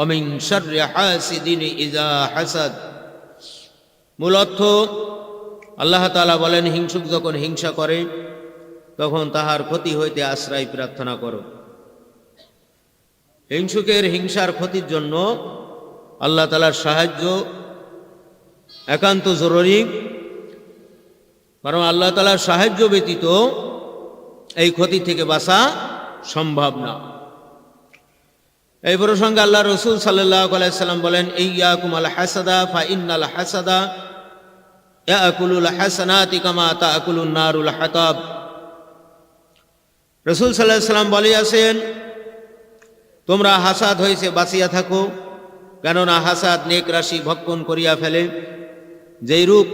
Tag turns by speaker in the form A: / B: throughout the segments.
A: ওমিন শাররি হাসিদিন ইযা হাসাদ। মূল অর্থ, আল্লাহ তাআলা বলেন, হিংসুক যখন হিংসা করে তখন তাহার ক্ষতি হইতে আশ্রয় প্রার্থনা করো। হিংসুকের হিংসার ক্ষতির জন্য আল্লাহ তাআলার সাহায্য একান্ত জরুরি, কারণ আল্লাহ তাআলার সাহায্য ব্যতীত এই ক্ষতি থেকে বাঁচা সম্ভব না। এই প্রসঙ্গে আল্লাহ রাসূল সাল্লাল্লাহু আলাইহি সাল্লাম বলেন, ইয়াকুম আল হাসাদা ফা ইন্নাল হাসাদা ইয়াকুলুল হাসানাতি কামা তাকুলুন নারুল হাতাব। রাসূল সাল্লাল্লাহু আলাইহি সাল্লাম বলিয়াছেন, তোমরা হাসাদ হইছে বাঁচিয়া থাকো, কেননা হাসাদ নেক রাশি ভক্ষণ করিয়া ফেলে, যেই রূপ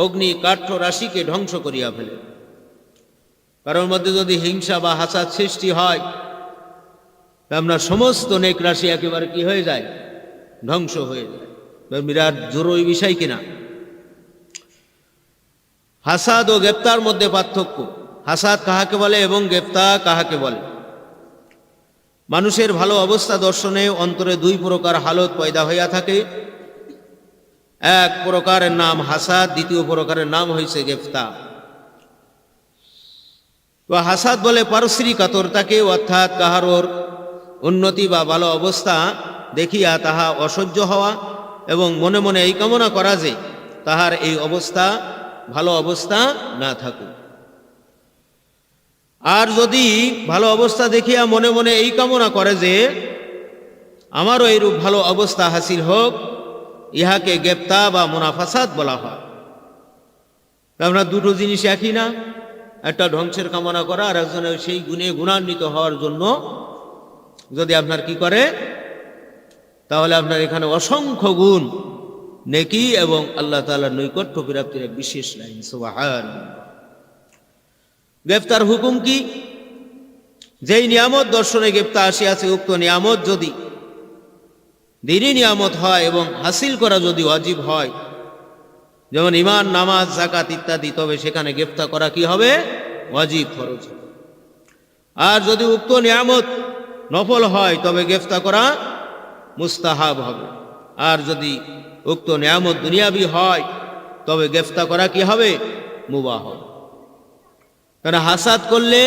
A: অগ্নি কাঠ্য রাশিকে ধ্বংস করিয়া ফেলে। কারোর মধ্যে যদি হিংসা বা হাসাদ সৃষ্টি হয়, আপনার সমস্ত নেক রাশি একেবারে কি হয়ে যায়? ধ্বংস হয়ে যায়। বিরাট জরুরি বিষয় কিনা। হাসাদ ও গ্রেফতার মধ্যে পার্থক্য। হাসাদ কাহাকে বলে এবং গ্রেফতা কাহাকে বলে? মানুষের ভালো অবস্থা দর্শনে অন্তরে দুই প্রকার হালত পয়দা হইয়া থাকে। এক প্রকারের নাম হাসাদ, দ্বিতীয় প্রকারের নাম হইছে গ্রেফতা। তো হাসাদ বলে পারস্পরিক কাতরতাকে, অর্থাৎ কাহারোর উন্নতি বা ভালো অবস্থা দেখিয়া তাহা অসহ্য হওয়া এবং মনে মনে এই কামনা করা যে তাহার এই অবস্থা ভালো অবস্থা না থাকুক। আর যদি ভালো অবস্থা দেখিয়া মনে মনে এই কামনা করে যে আমারও এইরূপ ভালো অবস্থা হাসিল হোক, ইহাকে গ্রেফতা বা মুনাফাসাদ বলা হয়। আপনার দুটো জিনিস একই না। একটা ধ্বংসের কামনা করা, আর একজনের সেই গুণে গুণান্বিত হওয়ার জন্য যদি আপনার কি করে, তাহলে আপনার এখানে অসংখ্য গুণ নেকি এবং আল্লাহ তাআলার নৈকট্য প্রাপ্তির এক বিশেষ লাইন। সুবহানাল্লাহ। গ্রেফতার হুকুম কি? যেই নিয়ামত দর্শনে গ্রেফতা আসিয়াছে, উক্ত নিয়ামত যদি দ্বীনি নিয়ামত হয় এবং হাসিল করা যদি ওয়াজিব হয়, যেমন ঈমান, নামাজ, যাকাত ইত্যাদি, তবে সেখানে গ্রেফতার করা কি হবে? ওয়াজিব, ফরজ হবে। আর যদি উক্ত নিয়ামত নফল হয় তবে গ্রেফতার করা মুস্তাহাব হবে। আর যদি উক্ত নিয়ামত দুনিয়াবি হয় তবে গ্রেফতার করা কি হবে? মুবাহ হবে। কারণ হাসাদ করলে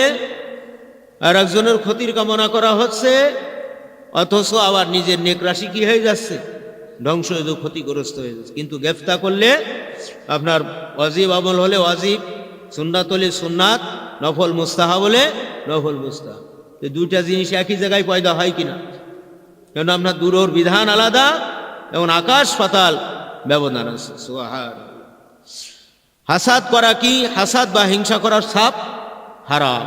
A: আর একজনের ক্ষতির কামনা করা হচ্ছে, অথচ আবার নিজের নেক রাশি কি হয়ে যাচ্ছে? ধ্বংস হয়ে, ক্ষতিগ্রস্ত হয়ে যাচ্ছে। কিন্তু গ্রেফতার করলে আপনার ওয়াজিব আমল হলে ওয়াজিব, সুন্নাত হলে সুন্নাত, নফল মুস্তাহাব হলে নফল মুস্তাহাব। এই দুইটা জিনিস একই জায়গায় পয়দা হয় কিনা? কেন আপনার দুটোর বিধান আলাদা এবং আকাশ পাতাল ব্যবধান আছে। সুবহানাল্লাহ। হাসাদ করা কি? হাসাদ বা হিংসা করার ছাপ হারাম।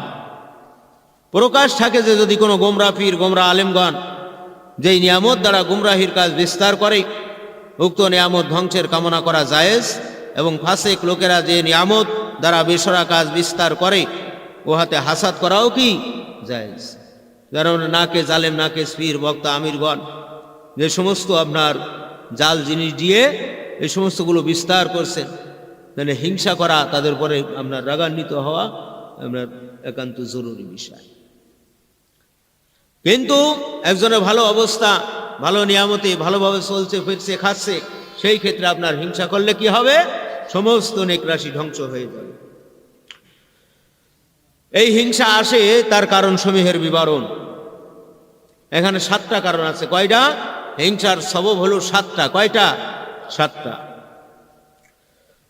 A: প্রকাশ থাকে যে যদি কোনো গোমরা পীর, গোমরা আলেমগণ যেই নিয়ামত দ্বারা গুমরাহির কাজ বিস্তার করে, উক্ত নিয়ামত ধ্বংসের কামনা করা জায়েজ, এবং ফাসেক লোকেরা যে নিয়ামত দ্বারা বেসরা কাজ বিস্তার করে, উহাতে হাসাদ করাও কি জায়েজ। কারণ নাকে জালেম, নাকে পীর, বক্তা, আমিরগণ যে সমস্ত আপনার জাল জিনিস দিয়ে এই সমস্তগুলো বিস্তার করছেন, মানে হিংসা করা, তাদের পরে আপনার রাগান্বিত হওয়া আপনার একান্ত জরুরি বিষয়। কিন্তু একজনের ভালো অবস্থা, ভালো নিয়ামতে ভালোভাবে চলছে, ফিরছে, খাচ্ছে, সেই ক্ষেত্রে আপনার হিংসা করলে কি হবে? সমস্ত নেক রাশি ধ্বংস হয়ে যাবে। এই হিংসা আসে তার কারণ সমূহের বিবরণ। এখানে 7টা কারণ আছে। কয়টা? হিংসার সবব হলো 7টা। কয়টা? 7টা।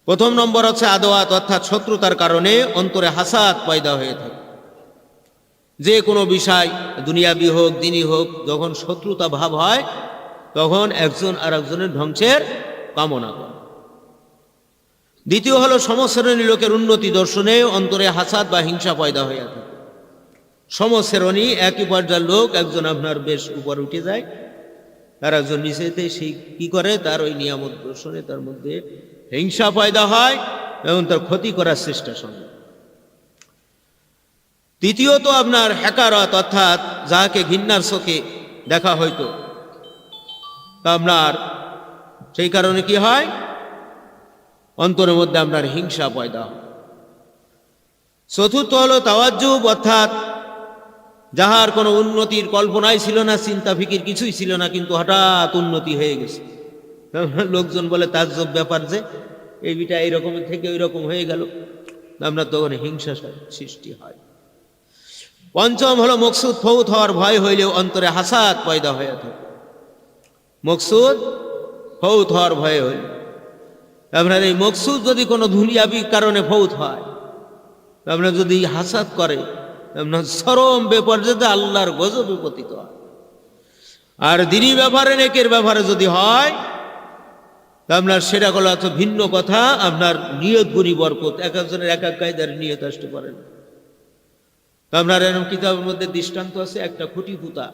A: প্রথম নম্বর হচ্ছে আদওয়াত, অর্থাৎ শত্রুতার কারণে অন্তরে হাসাদ পয়দা হয়ে থাকে। যে কোনো বিষয়, দুনিয়াবি হোক, দিনই হোক, যখন শত্রুতা ভাব হয় তখন একজন আর একজনের ধ্বংসের কামনা করে। দ্বিতীয় হলো সমশ্রেণী লোকের উন্নতি দর্শনে অন্তরে হাসাদ বা হিংসা পয়দা হয়ে থাকে। সমশ্রেণী, একই পর্যায়ের লোক, একজন আপনার বেশ উপর উঠে যায়, আর একজন নিচেতে, সেই কি করে? তার ওই নিয়ামত দর্শনে তার মধ্যে হিংসা পয়দা হয় এবং তার ক্ষতি করার চেষ্টা সঙ্গে। তৃতীয়ত আপনার হ্যাকারত, অর্থাৎ যাহাকে ঘৃণার চোখে দেখা হইতো, তা আপনার সেই কারণে কি হয়? অন্তরের মধ্যে আপনার হিংসা পয়দা হয়। চতুর্থ হলো তাওয়াজ্জুব, অর্থাৎ যাহার কোনো উন্নতির কল্পনাই ছিল না, চিন্তা ফিকির কিছুই ছিল না, কিন্তু হঠাৎ উন্নতি হয়ে গেছে। লোকজন বলে তাজ্জব ব্যাপার যে এই বিটা এইরকম থেকে ওই রকম হয়ে গেল। আমরা তখন হিংসা সৃষ্টি হয়। পঞ্চম হলো মকসুদ ফৌত হওয়ার ভয় হইলেও অন্তরে হাসাদ পয়দা হয়ে থাকে। মকসুদ ফৌত হওয়ার ভয়ে হইল, আপনার এই মকসুদ যদি কোনো দুনিয়াবি কারণে ফৌত হয়, আপনার যদি হাসাদ করে, আপনার চরম বিপর্যয়ে আল্লাহর গজবে পতিত হয়। আর দিনী ব্যাপারে নেকের ব্যাপারে যদি হয়, আপনার সেটা হলো এত ভিন্ন কথা। আপনার নিয়ত গুণী বরকত, এক একজনের এক এক কায়দার নিয়ত আসতে পারেন। আপনার এরকম কিতাবের মধ্যে দৃষ্টান্ত আছে, একটা খুঁটি পুঁতা,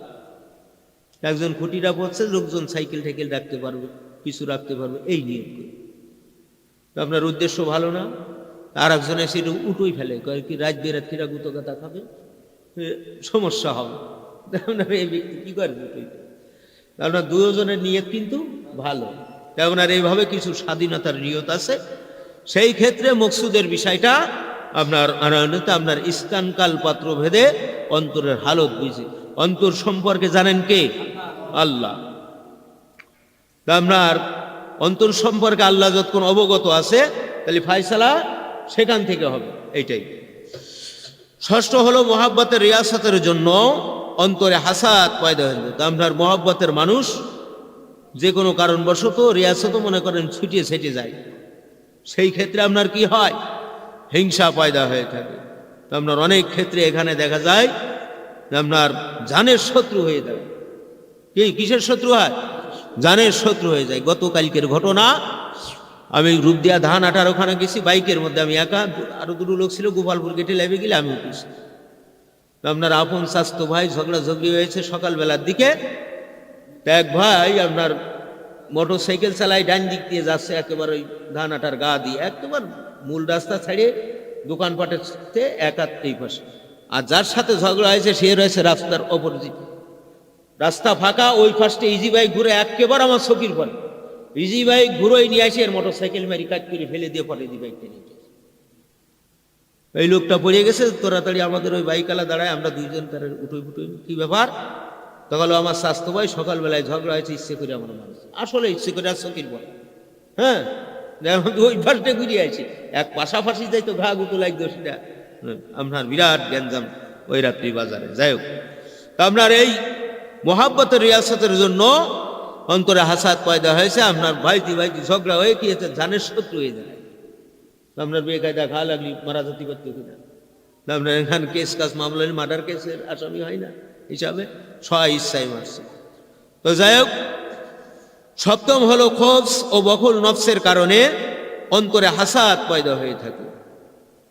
A: একজন খুঁটিটা পড়ছে, লোকজন সাইকেল টাইকেল রাখতে পারবে, কিছু রাখতে পারবে, এই নিয়ত করে। আপনার উদ্দেশ্য ভালো না, আর একজন এসে উঠোই ফেলে, কয় কি রাত বেরাত্রিরা গুতো কথা খাবে, সমস্যা হবে। আপনার এই ব্যক্তি কি করবে? আপনার দুজনের নিয়ত কিন্তু ভালো। আপনার এইভাবে কিছু স্বাধীনতার নিয়ত আছে। সেই ক্ষেত্রে মকসুদের বিষয়টা আপনার আপনার স্থানকাল পাত্র ভেদে অন্তরের হালত বুঝে। অন্তর সম্পর্কে জানেন কে? আল্লাহ। আপনার অন্তর সম্পর্কে আল্লাহ যতক্ষণ অবগত আছে, তাহলে ফায়সালা সেখান থেকে হবে, এইটাই। ষষ্ঠ হলো মহাব্বতের রিয়াসতের জন্য অন্তরে হাসাদ পয়দা হয়ে যায়। আপনার মহাব্বতের মানুষ যে কোনো কারণবশত রিয়াসত মনে করেন ছুটিয়ে ছেটে যায়, সেই ক্ষেত্রে আপনার কি হয়? হিংসা পয়দা হয়ে থাকে। আপনার অনেক ক্ষেত্রে এখানে দেখা যায় আপনার জানের শত্রু হয়ে যায়। কিসের শত্রু হয়? জানের শত্রু হয়ে যায়। গতকালকের ঘটনা, আমি রূপদিয়া ধান আটার ওখানে গেছি, বাইকের মধ্যে আমি একা, আরো দুটো লোক ছিল, গোপালপুর গেটে লেবে গেলে আমি উঠেছি। আপনার আপন স্বাস্থ্য ভাই ঝগড়া ঝগড়ি হয়েছে সকালবেলার দিকে। এক ভাই আপনার মোটর সাইকেল চালায়, ডান দিক দিয়ে যাচ্ছে, একেবারে ওই ধান আটার গা দিয়ে, একেবারে মূল রাস্তা ছাড়িয়ে দোকানপাটের এই পাশে। আর যার সাথে ঝগড়া হয়েছে সে রয়েছে রাস্তার অপোজিট, রাস্তা ফাঁকা, ওই পাশে ইজি বাইক ঘুরে একেবারে আমার চোখের পরে ইজি বাইক ঘুরোই নিয়ে আসে, এর মোটর সাইকেল মারি কাট করে ফেলে দিয়ে পরে ইজি বাইকটা নিয়ে গেছে। এই লোকটা পড়ে গেছে, তাড়াতাড়ি আমাদের ওই বাইকালা দাঁড়ায়, আমরা দুইজন তার উঠোই ফুটোই, কি ব্যাপার? তখন আমার স্বাস্থ্য ভাই সকালবেলায় ঝগড়া হয়েছে, ইচ্ছে করে আমার মানুষ, আসলে ইচ্ছে করে আর চোখের পরে, হ্যাঁ, ওই পাশটা ঘুরিয়ে আছে, এক পাশাপাশি যাই তো ঘা গুতো লাগতো, সেটা আপনার বিরাট গ্যাঞ্জাম ওই রাত্রি বাজারে। যাই হোক, আপনার এই মোহাব্বতের রিয়াসতের জন্য অন্তরে হাসাদ পয়দা হয়েছে। আপনার ভাইটি ঝগড়া হয়ে কি হচ্ছে? জানের শত্রু হয়ে যায়। আপনার বেকায়দা ঘা লাগলি মারা জাতি করতে কিনা, আপনার এখানে কেস কাজ মামলা, মার্ডার কেসের আসামি হয় না হিসাবে, সবাই ইচ্ছাই মারছে। তো যাই হোক, সপ্তম হলো খোবস ও বকুল নফসের কারণে অন্তরে হাসাদ পয়দা হয়ে থাকে।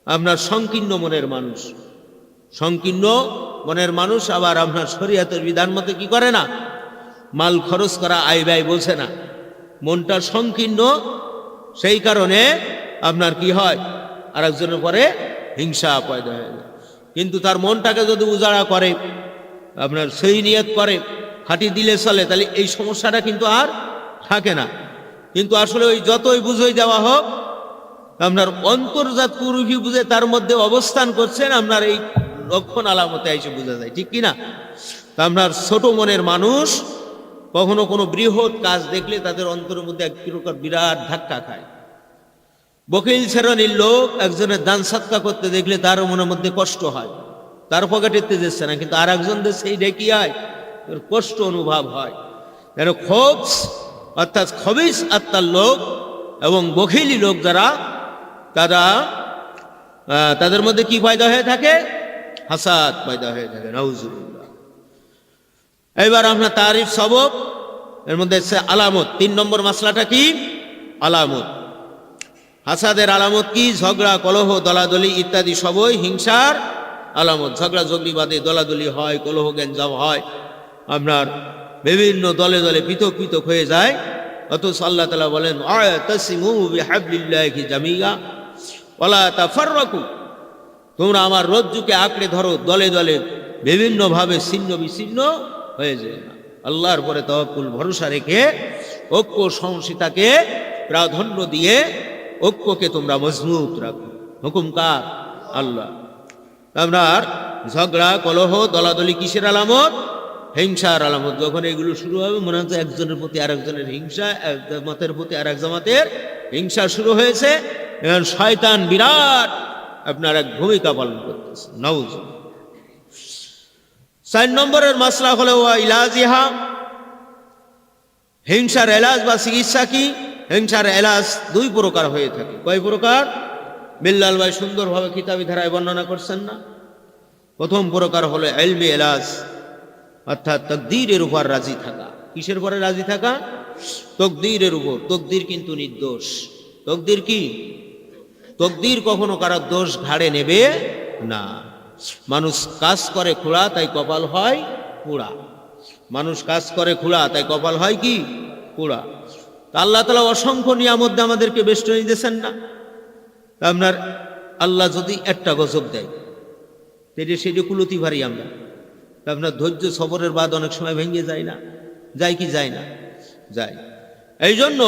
A: আপনার সংকীর্ণ মনের মানুষ, সংকীর্ণ মনের মানুষ আবার আপনার শরীয়তের বিধান মতে কি করে না? মাল খরচ করা আয় ব্যয় বলছে না। মনটা সংকীর্ণ, সেই কারণে আপনার কি হয়? আর একজনের পরে হিংসা পয়দা হয়ে যায়। কিন্তু তার মনটাকে যদি উজাড়া করে, আপনার সেই নিয়ত করে, খাটি দিলে চলে, তাহলে এই সমস্যাটা কিন্তু আর থাকে না। কিন্তু আসলে ওই যতই বুঝই দেওয়া হোক, আপনার অন্তর্জাত পুরুষই বুঝে তার মধ্যে অবস্থান করছেন, আপনার এই লক্ষণ আলামতে এসে বোঝা যায়, ঠিক কিনা? আপনার ছোট মনের মানুষ কখনো কোনো বৃহৎ কাজ দেখলে তাদের অন্তরের মধ্যে এক প্রকার বিরাট ধাক্কা খায়। বকিল শ্রেণীর লোক একজনের দান সৎকা করতে দেখলে তার মনের মধ্যে কষ্ট হয়, তার পকেটেতে যাচ্ছে না, কিন্তু আর একজনদের সেই ডেকে হয়, কষ্ট অনুভব হয়। যেন খোবস অর্থাৎ খবিস আত্মার লোক এবং বখিলি লোক যারা, তাদের মধ্যে কি পয়দা হয়ে থাকে? হাসাদ পয়দা হয়ে থাকে। নাউজুবিল্লাহ। এবার আপনার তারিফ সবব, এর মধ্যে আলামত, 3 নম্বর মাসলাটা কি? আলামত। হাসাদের আলামত কি? ঝগড়া, কলহ, দলাদলি ইত্যাদি সবই হিংসার আলামত। ঝগড়া ঝগড়ি বাদে দলাদলি হয়, কলহ গ্যাঞ্জাম হয়, আপনার বিভিন্ন দলে দলে পৃথক পৃথক হয়ে যায়। অথচ আল্লাহ তাআলা বলেন, আ'তাসিমু বিহাবলিল্লাহি জামিয়া ওয়ালা তাফাররাকু, তোমরা আমার রজ্জুকে আঁকড়ে ধরো, দলে দলে বিভিন্নভাবে ছিন্ন বিচ্ছিন্ন হয়ে যায় না। আল্লাহর পরে তাওয়াক্কুল ভরসা রেখে ঐক্য সহনশীলতাকে প্রাধান্য দিয়ে ঐক্যকে তোমরা মজবুত রাখো। হুকুম কার? আল্লাহ। আপনার ঝগড়া কলহ দলাদলি কিসের আলামত? হিংসার আলামত। যখন এগুলো শুরু হবে মনে হচ্ছে একজনের প্রতি আরেকজনের হিংসা, এক জামাতের প্রতি আরেক জামাতের হিংসা শুরু হয়েছে। এখন শয়তান বিরাট আপনার এক ভূমিকা পালন করতেছে। নাউজ। 4 নম্বরের মাসলা হলো ওয়া ইলাজিহা, হিংসার এলাজ বা চিকিৎসা কি? হিংসার এলাজ 2 প্রকার হয়ে থাকে। কয় প্রকার? বিল্লাল ভাই সুন্দরভাবে কিতাবি ধারায় বর্ণনা করছেন না। প্রথম প্রকার হলো ইলমি এলাজ, অর্থাৎ তকদীরের উপর রাজি থাকা। কিসের উপরে রাজি থাকা? তকদীরের উপর। তকদীর কিন্তু নির্দোষ। তকদীর কি? তকদীর কখনো কারো দোষ ঘাড়ে নেবে না। মানুষ কাজ করে খোঁড়া, তাই কপাল হয় পোড়া। মানুষ কাজ করে খোঁড়া, তাই কপাল হয় কি? পোড়া। তা আল্লাহ তাআলা অসংখ্য নিয়ামত আমাদেরকে বেষ্টনী দিয়েছেন না? আপনার আল্লাহ যদি একটা গজব দেয়, সেটি কুলতি ভারি আমরা। আপনার ধৈর্য সবরের বাদ অনেক সময় ভেঙে যায় না? যায় কি যায় না? যায়। এই জন্য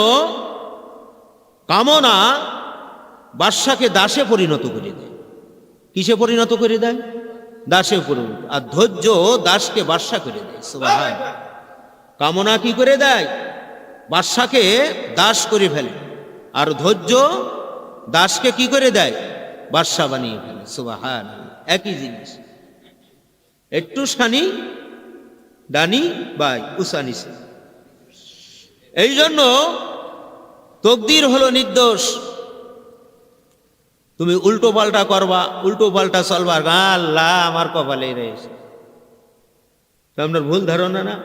A: কামনা বাদশাকে দাসে পরিণত করে দেয়। কিসে পরিণত করে দেয়? দাসে পরিণত। আর ধৈর্য দাসকে বাদশা করে দেয়। সুবহানাল্লাহ। কামনা কি করে দেয়? বাদশাকে দাস করে ফেলে। আর ধৈর্য দাসকে কি করে দেয়? বাদশা বানিয়ে ফেলে। সুবহানাল্লাহ। একই জিনিস। একটু সানি ডানি বাই উসানিসে। এই জন্য তকদির হলো নির্দোষ। তুমি উল্টো পাল্টা করবা, উল্টো পাল্টা চলবা, আল্লাহ আমার কপালে রয়েছে। তো আপনার ভুল ধারণা না?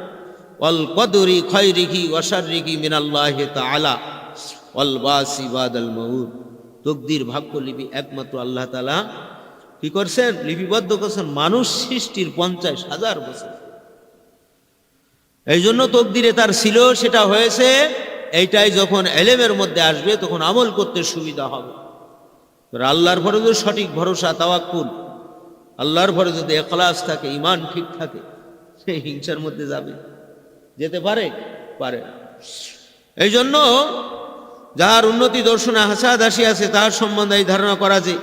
A: ওয়াল কদরি খায়রিহি ওয়া শাররিহি মিনাল্লাহি তাআলা ওয়াল বাসি বাদাল মাউত। তকদির ভাগ্য লিপি একমাত্র আল্লাহ তাআলা কি করছেন? লিপিবদ্ধ করছেন মানুষ সৃষ্টির 50,000 বছর। এই জন্য তকদিরে তার ছিল, সেটা হয়েছে। এইটাই যখন এলেমের মধ্যে আসবে তখন আমল করতে সুবিধা হবে। আল্লাহর পরে যদি সঠিক ভরসা, তাওয়াক্কুল, আল্লাহর পরে যদি ইখলাস থাকে, ঈমান ঠিক থাকে, সেই হিংসার মধ্যে যাবে, যেতে পারে? পারে। এই জন্য যাহার উন্নতি দর্শনে হাসাদ আসিয়াছে তাহার সম্বন্ধে এই ধারণা করা যে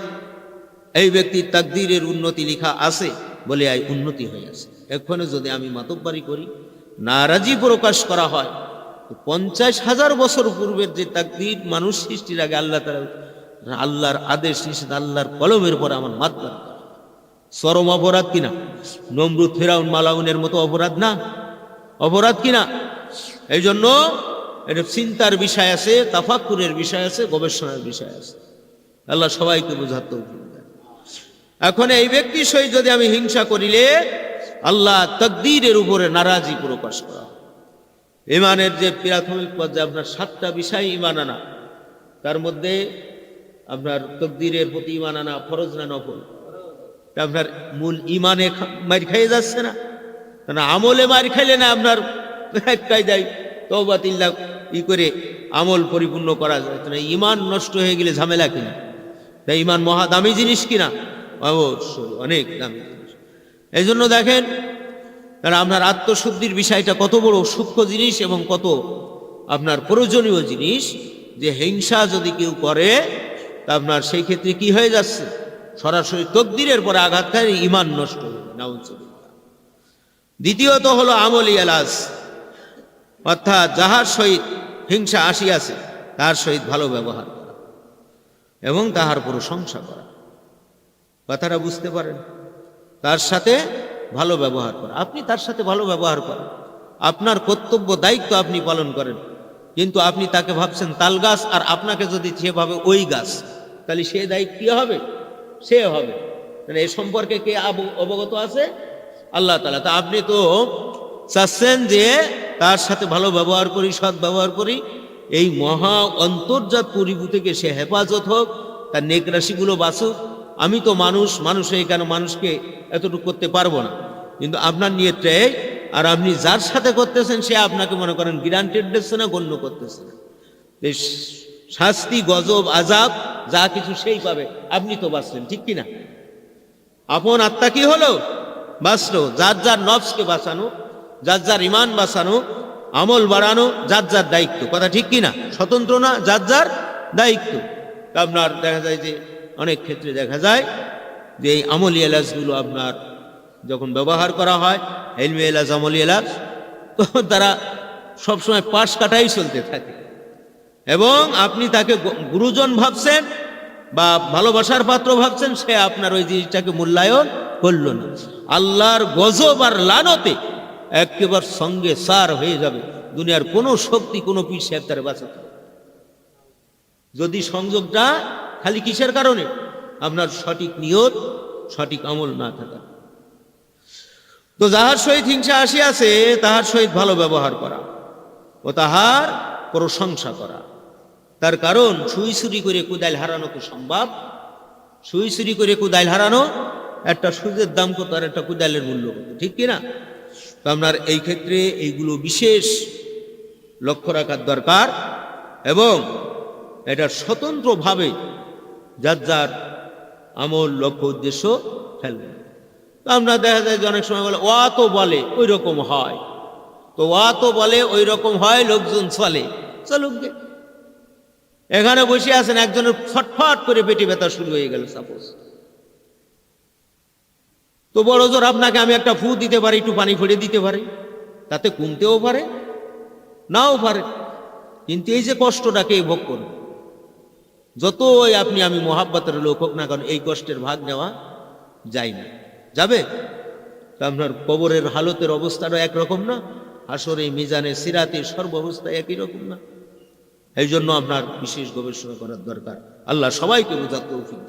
A: এই ব্যক্তির তাকদীরের উন্নতি লেখা আছে বলে এই উন্নতি হয়ে আছে। এক্ষণে যদি আমি মাতব্বারি করি, নারাজি প্রকাশ করা হয়, 50,000 বছর পূর্বের যে তাকদীর মানুষ সৃষ্টির আগে আল্লাহ তাআলা আল্লাহর আদেশ নিষেধ আল্লাহর কলমের পর আমার মাতবার চরম অপরাধ কিনা? নমরুদ ফেরাউন মালাউনের মতো অপরাধ না? অপরাধ কিনা? এই জন্য এটা চিন্তার বিষয় আছে, তাফাক্কুরের বিষয় আছে, গবেষণার বিষয় আছে। আল্লাহ সবাইকে বোঝার তৌফিক দেন। এখন এই ব্যক্তির সহিত যদি আমি হিংসা করিলে আল্লাহ তাকদীরের উপরে নারাজি প্রকাশ করা। ঈমানের যে প্রাথমিক পর্যায়ে আপনার 7টা বিষয় ঈমান আনা, তার মধ্যে আপনার তাকদীরের প্রতি ঈমান আনা ফরজ না নফল? আপনার মূল ঈমানে মার খেয়ে যাচ্ছে না? না আমলে মার খাইলে না আপনার একটাই যায় তওবা তিল্লা করে আমল পরিপূর্ণ করা যায় না। ঈমান নষ্ট হয়ে গেলে ঝামেলা কিনা? তাই ঈমান মহা দামি জিনিস কিনা? অবশ্যই অনেক দামি জিনিস। এই জন্য দেখেন তারা আপনার আত্মশুদ্ধির বিষয়টা কত বড় সূক্ষ্ম জিনিস এবং কত আপনার প্রয়োজনীয় জিনিস। যে হিংসা যদি কেউ করে তা আপনার সেই ক্ষেত্রে কি হয়ে যাচ্ছে? সরাসরি তাকদীরের পরে আঘাত খায়, ঈমান নষ্ট হয়ে যায়। নাউজুবিল্লাহ। দ্বিতীয়ত হলো আমলি এলাজ, অর্থাৎ যাহার সহিত হিংসা আসিয়াছে তার সহিত ভালো ব্যবহার করা এবং তাহার প্রশংসা করা। কথাটা বুঝতে পারেন? তার সাথে ভালো ব্যবহার করা। আপনি তার সাথে ভালো ব্যবহার করেন, আপনার কর্তব্য দায়িত্ব আপনি পালন করেন, কিন্তু আপনি তাকে ভাবছেন তাল গাছ, আর আপনাকে যদি সে ভাবে ওই গাছ, তাহলে সে দায়িত্ব কি হবে? সে হবে। এ সম্পর্কে কে অবগত আছে? আল্লাহ তাআলা। তা আপনি তো চাচ্ছেন যে তার সাথে ভালো ব্যবহার করি, সৎ ব্যবহার করি, এই মহা অন্তর্জাত পরিবু থেকে সে হেফাজত হোক, তার নেকরাশিগুলো বাঁচুক। আমি তো মানুষ হয়ে কেন মানুষকে এতটুকু করতে পারবো না? কিন্তু আপনার নিয়তটা এই, আর আপনি যার সাথে করতেছেন সে আপনাকে মনে করেন গ্রান্টেড দিচ্ছে না, গণ্য করতেছে না। শাস্তি, গজব, আযাব যা কিছু সেই পাবে, আপনি তো বাঁচলেন, ঠিক কিনা? আপন আত্মা কি হলো? বাঁচলো। যার যার নফসকে বাঁচানো, যার যার ঈমান বাঁচানো, আমল বাড়ানো যার যার দায়িত্ব। কথা ঠিক কিনা? স্বতন্ত্র না, যার যার দায়িত্ব। আপনার দেখা যায় যে অনেক ক্ষেত্রে দেখা যায় যে এই আমলি এলাজগুলো আপনার যখন ব্যবহার করা হয় ইলমে এলাজ আমলি এলাজ, তো তারা সবসময় পাশ কাটাই চলতে থাকে, এবং আপনি তাকে গুরুজন ভাবছেন বা ভালোবাসার পাত্র ভাবছেন, সে আপনার ওই জিনিসটাকে মূল্যায়ন করল না। আল্লাহর গজব আর লানতে একেবারে সঙ্গে সার হয়ে যাবে, দুনিয়ার কোনো শক্তি কোনো পীর সাহেব তারা বাঁচাতে পারবে না। যদি সংযোগটা খালি কিসের কারণে? আপনার সঠিক নিয়ত, সঠিক আমল না থাকা। তো যাহার সহিত হিংসা আসিয়াছে তাহার সহিত ভালো ব্যবহার করা ও তাহার প্রশংসা করা। তার কারণ সুই চুরি করে কুদাইল হারানো তো সম্ভব। সুই চুরি করে কুদাইল হারানো, একটা সুজের দাম কত আর একটা কুদাইলের মূল্য কত, ঠিক কিনা? তো আপনার এই ক্ষেত্রে এইগুলো বিশেষ লক্ষ্য রাখার দরকার, এবং এটা স্বতন্ত্রভাবে যার যার আমল লক্ষ্য উদ্দেশ্য ফেলবে। তো আমরা দেখা যায় যে অনেক সময় বলে ওয়া তো বলে ওই রকম হয়, তো ওয়া তো বলে ওই রকম হয়, লোকজন চলে, চলুক গে। এখানে বসে আছেন, একজনের ফটফট করে পেটে ব্যথা শুরু হয়ে গেল সাপোজ, তো বড় জোর আপনাকে আমি একটা ফু দিতে পারি, একটু পানি ফেলে দিতে পারি, তাতে কমতেও পারে নাও পারে, কিন্তু এই যে কষ্টটাকে ভোগ করুন, যতই আপনি আমি মোহাব্বতের লোক হোক না কারণ এই কষ্টের ভাগ নেওয়া যায় না, যাবে? তা আপনার কবরের হালতের অবস্থাটা একরকম না, হাসরে মিজানে সিরাতে সর্ব অবস্থায় একই রকম না। এই জন্য আপনার বিশেষ গবেষণা করার দরকার। আল্লাহ সবাইকে বোঝার তৌফিক।